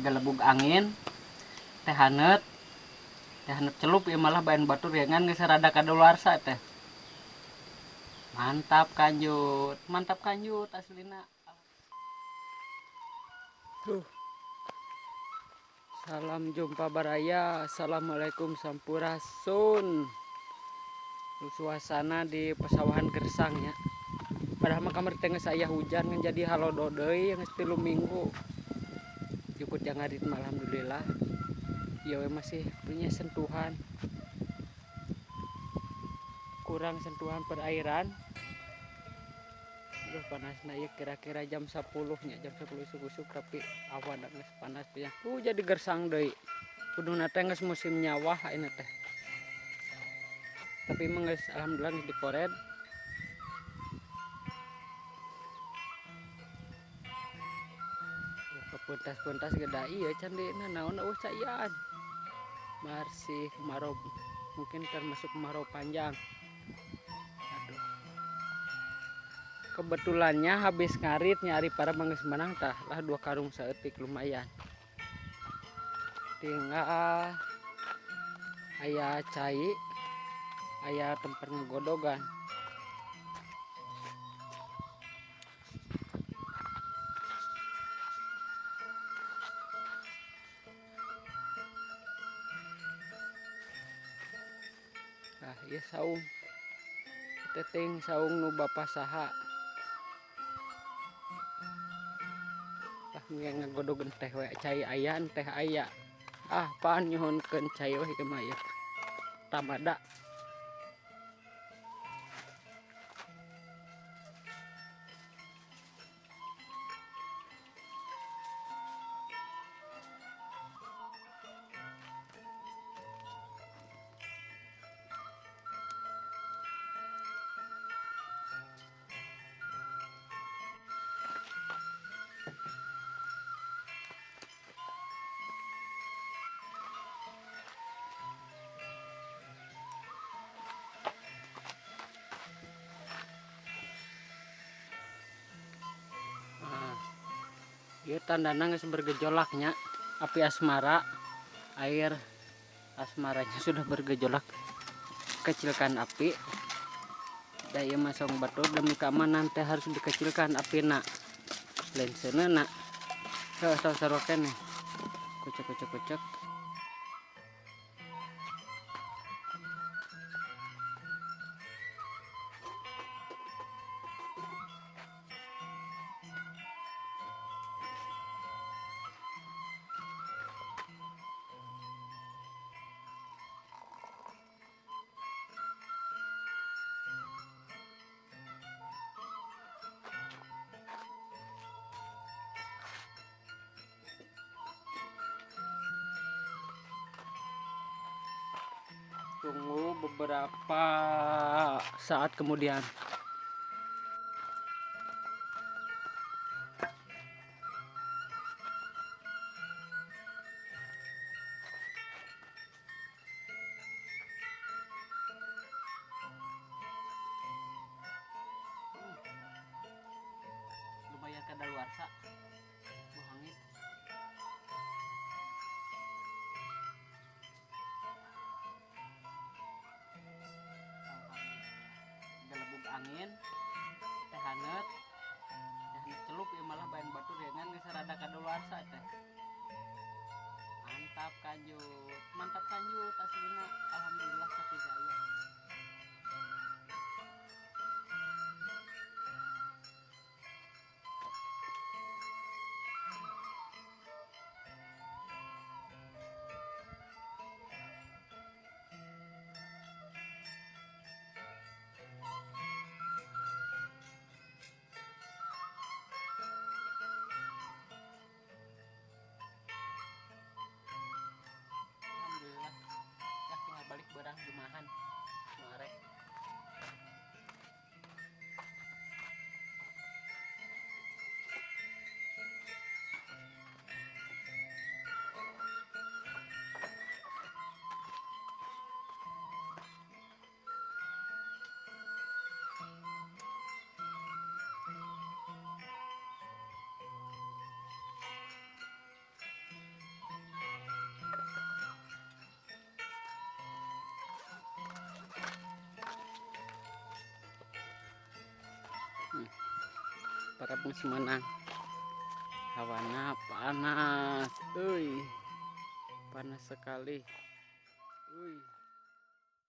galebug angin teh hanet celup ya malah bahan batur ya kan geus rada kadaluarsa teh. Mantap kanjut aslina. Salam jumpa baraya, assalamualaikum sampurasun. Suasana di pesawahan Gersang ya. Padahal mah kamar tengah saya hujan jadi halo dodoi yang 3 minggu. Jukut yang hari alhamdulillah. Ya masih punya sentuhan. Kurang sentuhan perairan. Aduh panasnya ya kira-kira jam 10 nya, jam 10 isuk-isuk tapi awan geus panas pisan. Jadi Gersang deui. Kuduna teh geus musim nyawah ini teh. Tapi emang geus alhamdulillah geus dikored. Kepuntas-puntas geda ieu can deuna naon eueuh caian. Masih kemarau, mungkin termasuk kemarau panjang. Aduh. Kebetulannya habis ngarit nyari para mangges menang tah lah 2 karung saeutik lumayan. Tinggal aya cai, aya tempat ngegodogan. Nah, ieu saung. Teteng saung nu bapa saha. Tah ngegodogan teh we cai aya teh aya. Ah, pan nyuhunkeun cai we ieu mah ieu. Tamada. Ieu tandana geus bergejolaknya api asmara, air asmaranya sudah bergejolak, kecilkan api. Da ieu masang batur demi keamanan teh harus dikecilkan apina. Lain seuneu saroken nih. Kucek. Tunggu beberapa saat kemudian. Lumayan kadaluarsa. Mau hangit. Galebug angin teh hanet celup ya malah bahan batur ya kan geus rada kadaluarsa teh. Mantap kanjut aslina alhamdulillah sakitu. Alhamdulillah. Ya tinggal balik barang jumahan. Marek. Hmm, para semenang. Hawana panas, panas sekali.